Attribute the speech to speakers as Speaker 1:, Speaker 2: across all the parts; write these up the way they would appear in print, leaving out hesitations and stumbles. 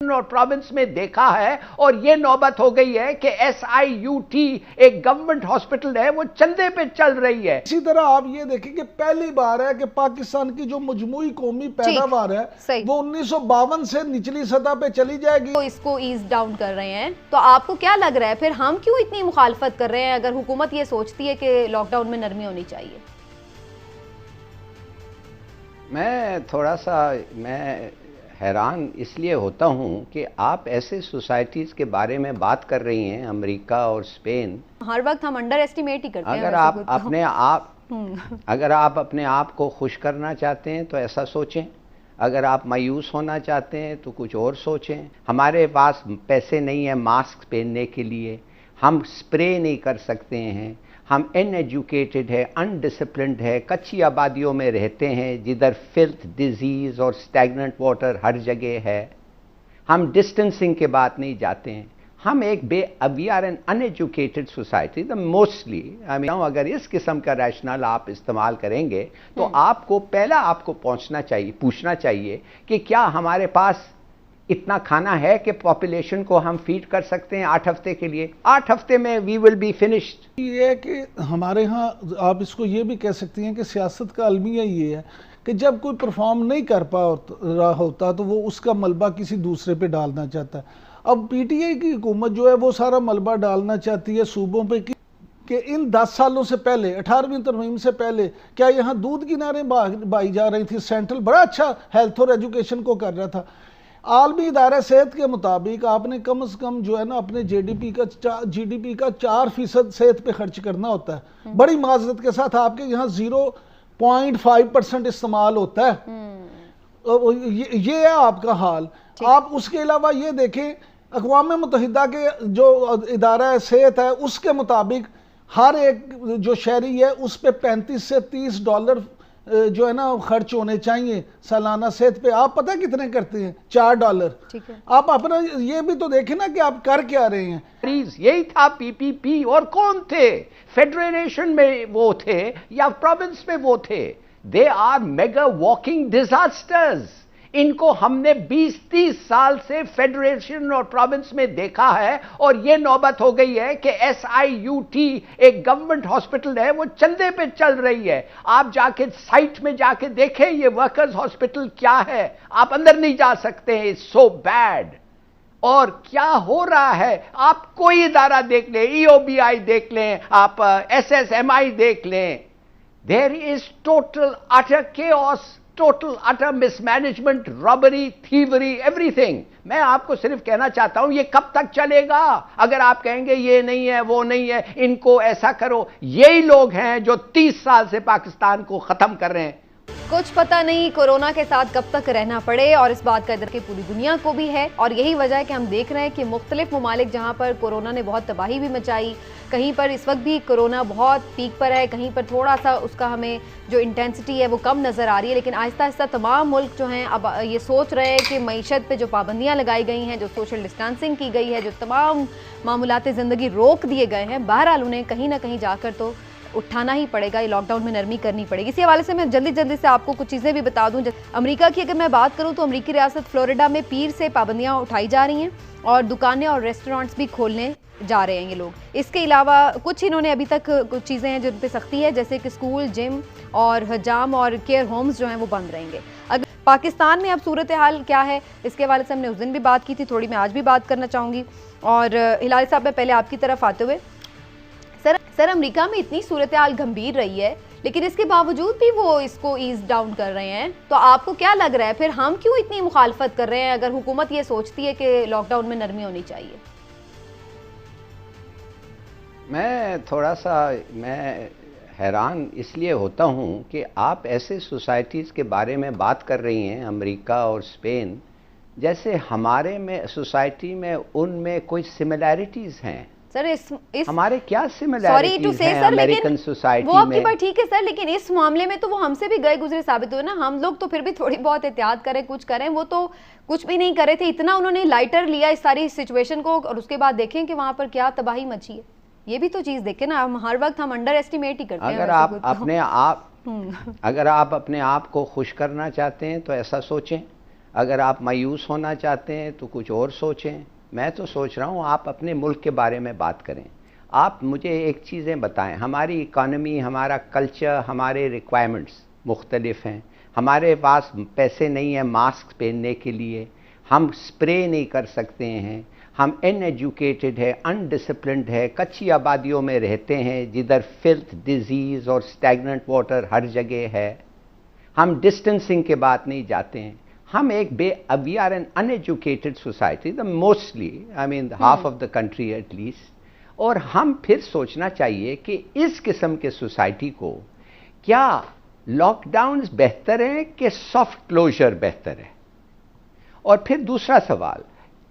Speaker 1: और प्रोविंस में देखा है और यह नौबत हो गई है कि SIUT एक गवर्नमेंट हॉस्पिटल है, वो चंदे पे चल रही है।
Speaker 2: इसी तरह आप ये देखें कि पहली बार है कि पाकिस्तान की जो मजमूई कौमी पैदावार है वो 1952 से निचली सतह पे चली जाएगी।
Speaker 3: तो इसको ईज डाउन कर रहे हैं, तो आपको क्या लग रहा है फिर हम क्यों इतनी मुखालफत कर रहे हैं अगर हुकूमत ये सोचती है कि लॉकडाउन में नरमी होनी चाहिए?
Speaker 1: मैं थोड़ा सा हैरान इसलिए होता हूं कि आप ऐसे सोसाइटीज़ के बारे में बात कर रही हैं, अमेरिका और स्पेन।
Speaker 3: हर वक्त हम अंडर एस्टिमेट ही करते हैं।
Speaker 1: अगर आप अपने आप को खुश करना चाहते हैं तो ऐसा सोचें, अगर आप मायूस होना चाहते हैं तो कुछ और सोचें। हमारे पास पैसे नहीं है मास्क पहनने के लिए, हम स्प्रे नहीं कर सकते हैं, हम अनएजुकेटेड है, अनडिसिप्लिन्ड है, कच्ची आबादियों में रहते हैं जिधर फिल्थ, डिजीज़ और स्टैग्नेंट वाटर हर जगह है। हम डिस्टेंसिंग के बात नहीं जाते हैं, हम एक we are an uneducated society the mostly. अगर इस किस्म का रैशनल आप इस्तेमाल करेंगे तो आपको पहला आपको पूछना चाहिए कि क्या हमारे पास इतना खाना है कि पॉपुलेशन को हम फीड कर सकते हैं 8 हफ्ते के लिए। 8 हफ्ते में वी विल बी फिनिश्ड।
Speaker 2: ये कि हमारे यहाँ आप इसको ये भी कह सकती हैं कि सियासत का अलमिया ये है कि जब कोई परफॉर्म नहीं कर पा रहा होता तो वो उसका मलबा किसी दूसरे पे डालना चाहता है। अब PTI की हुकूमत जो है वो सारा मलबा डालना चाहती है सूबों पे कि इन 10 सालों से पहले 18वीं तरमीम से पहले क्या यहाँ दूध की नारें बाई जा रही थी। सेंट्रल बड़ा अच्छा हेल्थ और एजुकेशन को कर रहा था। आलमी इदारा सेहत के मुताबिक आपने कम से कम जो है ना अपने GDP का 4% सेहत पे खर्च करना होता है। बड़ी माजरत के साथ आपके यहाँ 0.5% इस्तेमाल होता है। ये है आपका हाल। आप उसके अलावा ये देखें अक़वाम मुत्तहिदा के जो इदारा सेहत है उसके मुताबिक हर एक जो शहरी है उस पे 35 से 30 डॉलर जो है ना खर्च होने चाहिए सालाना सेहत पे। आप पता कितने करते हैं? $4। आप अपना ये भी तो देखें ना कि आप कर क्या रहे हैं।
Speaker 1: यही था PPP। और कौन थे? फेडरेशन में वो थे या प्रोविंस में वो थे? They are mega walking disasters. इनको हमने 20-30 साल से फेडरेशन और प्रोविंस में देखा है और यह नौबत हो गई है कि SIUT एक गवर्नमेंट हॉस्पिटल है, वो चंदे पे चल रही है। आप जाके साइट में जाके देखें ये वर्कर्स हॉस्पिटल क्या है, आप अंदर नहीं जा सकते हैं। It's so bad. और क्या हो रहा है, आप कोई इदारा देख लें, EOBI देख लें, आप SSMI देख लें, there is total utter chaos, total utter mismanagement, robbery, thievery, everything. मैं आपको सिर्फ कहना चाहता हूं ये कब तक चलेगा? अगर आप कहेंगे ये नहीं है वो नहीं है, इनको ऐसा करो, यही लोग हैं जो 30 साल से पाकिस्तान को खत्म कर रहे हैं।
Speaker 3: कुछ पता नहीं कोरोना के साथ कब तक रहना पड़े, और इस बात का डर कि पूरी दुनिया को भी है। और यही वजह है कि हम देख रहे हैं कि मुख्तलिफ ममालिक जहाँ पर कोरोना ने बहुत तबाही भी मचाई, कहीं पर इस वक्त भी कोरोना बहुत पीक पर है, कहीं पर थोड़ा सा उसका हमें जो इंटेंसिटी है वो कम नज़र आ रही है। लेकिन आहिस्ता आहिस्ता तमाम मुल्क जो हैं अब ये सोच रहे हैं कि मईशत पे जो पाबंदियाँ लगाई गई हैं, जो सोशल डिस्टेंसिंग की गई है, जो तमाम मामूलात ज़िंदगी रोक दिए गए हैं, बहरहाल उन्हें कहीं ना कहीं जाकर तो उठाना ही पड़ेगा। ये लॉकडाउन में नरमी करनी पड़ेगी। इसी हवाले से मैं जल्दी से आपको कुछ चीज़ें भी बता दूं। अमेरिका की अगर मैं बात करूं तो अमेरिकी रियासत फ्लोरिडा में पीर से पाबंदियां उठाई जा रही हैं और दुकानें और रेस्टोरेंट्स भी खोलने जा रहे हैं ये लोग। इसके अलावा कुछ इन्होंने अभी तक कुछ चीज़ें हैं जिन पर सख्ती है, जैसे कि स्कूल, जिम और हजाम और केयर होम्स जो हैं वो बंद रहेंगे। अगर पाकिस्तान में अब सूरत हाल क्या है इसके हवाले से हमने उस दिन भी बात की थी, थोड़ी मैं आज भी बात करना चाहूँगी। और हिलाल साहब मैं पहले आपकी तरफ आते हुए, सर अमेरिका में इतनी सूरत हाल गंभीर रही है लेकिन इसके बावजूद भी वो इसको ईज डाउन कर रहे हैं, तो आपको क्या लग रहा है फिर हम क्यों इतनी मुखालफत कर रहे हैं अगर हुकूमत ये सोचती है कि लॉकडाउन में नरमी होनी चाहिए?
Speaker 1: मैं थोड़ा सा हैरान इसलिए होता हूं कि आप ऐसे सोसाइटीज़ के बारे में बात कर रही हैं, अमेरिका और स्पेन, जैसे हमारे में सोसाइटी में उनमें कोई सिमिलैरिटीज़ हैं।
Speaker 3: सर इस
Speaker 1: हमारे क्या सिमिलैरिटीज हैं अमेरिकन सोसाइटी में?
Speaker 3: वो आपकी बात ठीक है सर, लेकिन इस मामले में तो वो हमसे भी गए गुजरे साबित हुए ना। हम लोग तो फिर भी थोड़ी बहुत एहतियात करें, कुछ करें, वो तो कुछ भी नहीं करे थे। इतना उन्होंने लाइटर लिया इस सारी सिचुएशन को, और उसके बाद देखें कि वहां पर क्या तबाही मची है। ये भी तो चीज देखें ना, हम हर वक्त हम अंडर एस्टिमेट ही करते हैं।
Speaker 1: अगर आप अपने आप को खुश करना चाहते हैं तो ऐसा सोचें, अगर आप मायूस होना चाहते हैं तो कुछ और सोचें। मैं तो सोच रहा हूँ आप अपने मुल्क के बारे में बात करें। आप मुझे एक चीज़ें बताएं, हमारी इकॉनमी, हमारा कल्चर, हमारे रिक्वायरमेंट्स मुख्तलिफ हैं। हमारे पास पैसे नहीं है मास्क पहनने के लिए, हम स्प्रे नहीं कर सकते हैं, हम अनएजुकेटेड है, अनडिसिप्लिन्ड है, कच्ची आबादियों में रहते हैं जिधर फिल्थ, डिजीज़ और स्टैगनेंट वाटर हर जगह है। हम डिस्टेंसिंग के बात नहीं जाते हैं। हम एक we are an uneducated society, the mostly, I mean half of the country at least. और हम फिर सोचना चाहिए कि इस किस्म के सोसाइटी को क्या लॉकडाउन्स बेहतर हैं कि सॉफ्ट क्लोजर बेहतर है? और फिर दूसरा सवाल,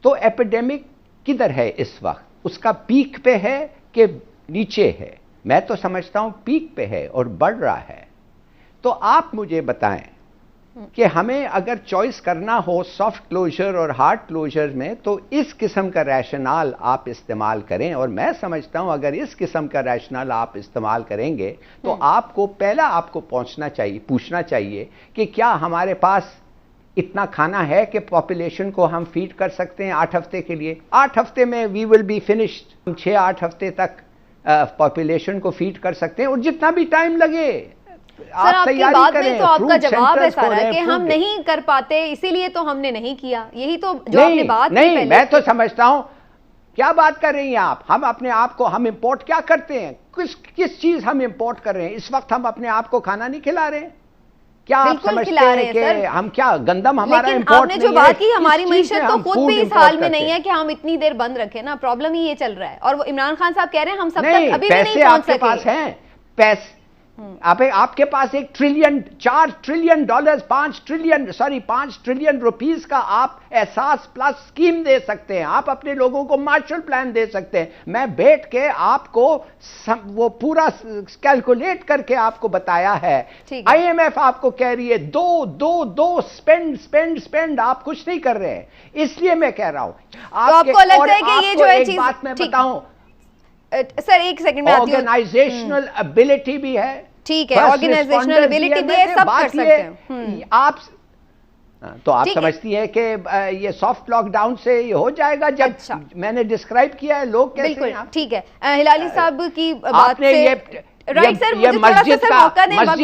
Speaker 1: तो एपिडेमिक किधर है इस वक्त? उसका पीक पे है कि नीचे है? मैं तो समझता हूं पीक पे है और बढ़ रहा है। तो आप मुझे बताएं कि हमें अगर चॉइस करना हो सॉफ्ट क्लोजर और हार्ड क्लोजर में, तो इस किस्म का रैशनल आप इस्तेमाल करें। और मैं समझता हूं अगर इस किस्म का रैशनल आप इस्तेमाल करेंगे तो आपको पहला आपको पूछना चाहिए कि क्या हमारे पास इतना खाना है कि पॉपुलेशन को हम फीड कर सकते हैं 8 हफ्ते के लिए? 8 हफ्ते में वी विल बी फिनिश्ड। हम 6-8 हफ्ते तक पॉपुलेशन को फीड कर सकते हैं, और जितना भी टाइम लगे
Speaker 3: सर, आपकी बात में तो आपका जवाब है सारा कि हम नहीं कर पाते, इसीलिए तो हमने नहीं किया। यही तो जो आपने बात
Speaker 1: नहीं, मैं तो समझता हूं, क्या बात कर रही हैं आप? हम अपने आप को, हम इंपोर्ट क्या करते हैं? किस चीज हम इंपोर्ट कर रहे हैं? इस वक्त हम अपने आप को खाना नहीं खिला रहे हैं? क्या आप समझते हैं कि हम क्या गंदम हमारा इंपोर्ट?
Speaker 3: आपने जो बात की, हमारी मीशत तो खुद भी इस हाल में नहीं है कि हम इतनी देर बंद रखें ना। प्रॉब्लम ही ये चल रहा है। और वो इमरान खान साहब कह रहे हैं हम सब तक अभी भी नहीं पहुंच सके।
Speaker 1: पास हैं पैसे, आपके पास 4 ट्रिलियन डॉलर, 5 ट्रिलियन रुपीस का आप एहसास प्लस स्कीम दे सकते हैं। आप अपने लोगों को मार्शल प्लान दे सकते हैं। मैं बैठ के आपको वो पूरा कैलकुलेट करके आपको बताया है। IMF आपको कह रही है दो स्पेंड, आप कुछ नहीं कर रहे हैं। इसलिए मैं कह रहा हूं
Speaker 3: आपको लगता है कि ये जो है चीज,
Speaker 1: बात मैं बताऊं
Speaker 3: सर, एक सेकंड में आती हूं।
Speaker 1: ऑर्गेनाइजेशनल एबिलिटी भी है,
Speaker 3: ठीक है, ऑर्गेनाइजेशनल एबिलिटी भी है, सब कर सकते हैं।
Speaker 1: आप तो आप समझती है कि ये सॉफ्ट लॉकडाउन से ये हो जाएगा जब मैंने डिस्क्राइब किया है लोग कैसे?
Speaker 3: बिल्कुल ठीक है। हिलाली साहब की बात से राइट सर, मुझे
Speaker 1: मस्जिद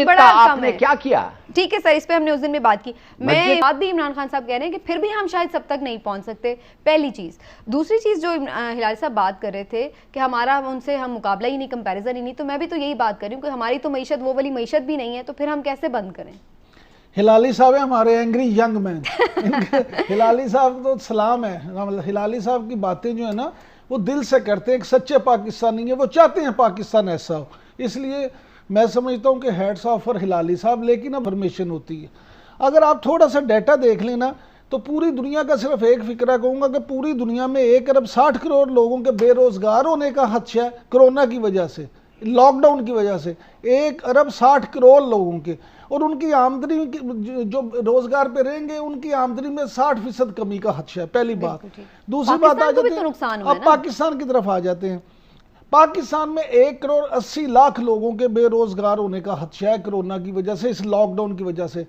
Speaker 1: का आपने क्या किया?
Speaker 3: ठीक है सर, इस पे हमने उस दिन भी बात की। मैं बात भी इमरान खान साहब कह रहे हैं कि फिर भी हम शायद सब तक नहीं पहुंच सकते, पहली चीज। दूसरी चीज जो हिलाली साहब बात कर रहे थे कि हमारा उनसे हम मुकाबला ही नहीं, कंपैरिजन ही नहीं, तो मैं भी तो यही बात कर रही हूँ कि हमारी तो मईशत वो वाली मईशत भी नहीं है, तो फिर हम कैसे बंद करें?
Speaker 2: हिलाली साहब है हमारे एंग्री यंग मैन। हिलाली साहब तो सलाम है। हिलाली साहब की बातें जो है ना वो दिल से करते हैं, एक सच्चे पाकिस्तानी है, वो चाहते हैं पाकिस्तान ऐसा हो। इसलिए मैं समझता हूं कि हेड्स ऑफ फॉर हिलाली साहब। लेकिन अब इन्फॉर्मेशन होती है, अगर आप थोड़ा सा डाटा देख लेना तो पूरी दुनिया का सिर्फ एक फिक्रा कहूंगा कि पूरी दुनिया में 1 अरब 60 करोड़ लोगों के बेरोजगार होने का खदशा है कोरोना की वजह से, लॉकडाउन की वजह से। 1 अरब 60 करोड़ लोगों के, और उनकी आमदनी जो रोजगार पे रहेंगे उनकी आमदनी में 60% कमी का खदशा है, पहली बात। दूसरी बात आ जाती है, अब पाकिस्तान की तरफ आ जाते हैं। पाकिस्तान में 1 करोड़ 80 लाख लोगों के बेरोजगार होने का खदशा है कोरोना की वजह से, इस लॉकडाउन की वजह से।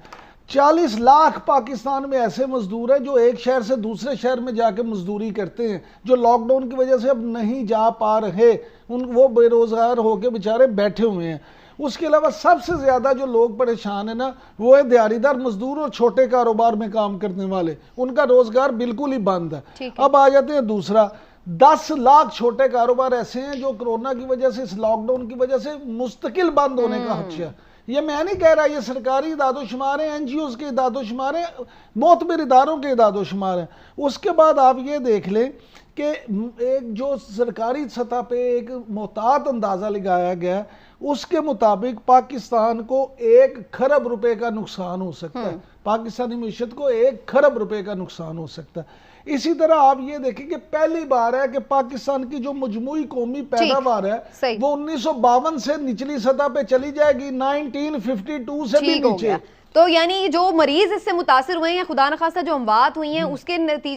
Speaker 2: 40 लाख पाकिस्तान में ऐसे मजदूर हैं जो एक शहर से दूसरे शहर में जाके मजदूरी करते हैं, जो लॉकडाउन की वजह से अब नहीं जा पा रहे, वो बेरोजगार होकर बेचारे बैठे हुए हैं। उसके अलावा सबसे ज्यादा जो लोग परेशान है ना, वो है दिहाड़ीदार मजदूर और छोटे कारोबार में काम करने वाले, उनका रोजगार बिल्कुल ही बंद है। अब आ जाते हैं दूसरा, 10 लाख छोटे कारोबार ऐसे हैं जो कोरोना की वजह से, इस लॉकडाउन की वजह से मुस्तकिल बंद होने का खदशा। ये मैं नहीं कह रहा, ये सरकारी इदादोशुमार हैं, NGOs के इदादोशुमार हैं, मोतबर इदारों के इदादोशुमार हैं। उसके बाद आप ये देख लें कि एक जो सरकारी सतह पे एक मोहतात अंदाज़ा लगाया गया, उसके मुताबिक पाकिस्तान को 1 खरब रुपए का नुकसान हो सकता है। पाकिस्तानी मीशत को 1 खरब रुपए का नुकसान हो सकता है। इसी तरह आप ये देखें कि पहली बार है कि पाकिस्तान की जो मजमूई कौमी पैदावार है वो 1952 से निचली सतह पे चली जाएगी, 1952 से भी नीचे।
Speaker 3: तो यानी जो मरीज इससे मुतासिर हुए हैं या खुदा न खास्ता जो अमवात हुई हैं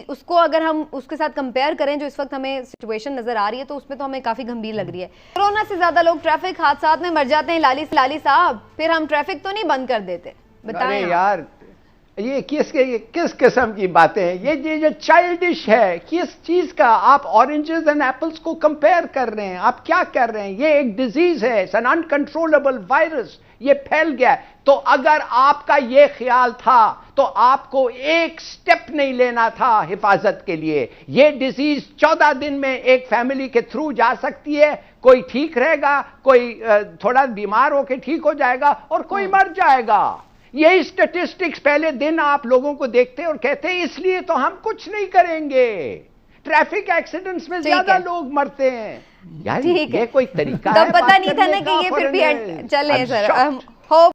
Speaker 3: उसको अगर हम उसके साथ कंपेयर करें जो इस वक्त हमें सिचुएशन नजर आ रही है, तो उसमें तो हमें काफी गंभीर लग रही है। कोरोना से ज्यादा लोग ट्रैफिक हादसा में मर जाते हैं। लाली साहब, फिर हम ट्रैफिक तो नहीं बंद कर देते? बताएं यार,
Speaker 1: ये किस किस्म की बातें हैं? ये जो चाइल्डिश है, किस चीज का आप ऑरेंजेस एंड एप्पल्स को कंपेयर कर रहे हैं? आप क्या कर रहे हैं? ये एक डिजीज है, इट्स एन अनकंट्रोलेबल वायरस, ये फैल गया है। तो अगर आपका ये ख्याल था तो आपको एक स्टेप नहीं लेना था हिफाजत के लिए। ये डिजीज 14 दिन में एक फैमिली के थ्रू जा सकती है, कोई ठीक रहेगा, कोई थोड़ा बीमार होकर ठीक हो जाएगा और कोई मर जाएगा। यही स्टैटिस्टिक्स पहले दिन आप लोगों को देखते और कहते हैं इसलिए तो हम कुछ नहीं करेंगे। ट्रैफिक एक्सीडेंट्स में ज्यादा लोग मरते हैं। यार ये कोई तरीका है?
Speaker 3: तब पता नहीं था ना कि ये फिर भी चले सर।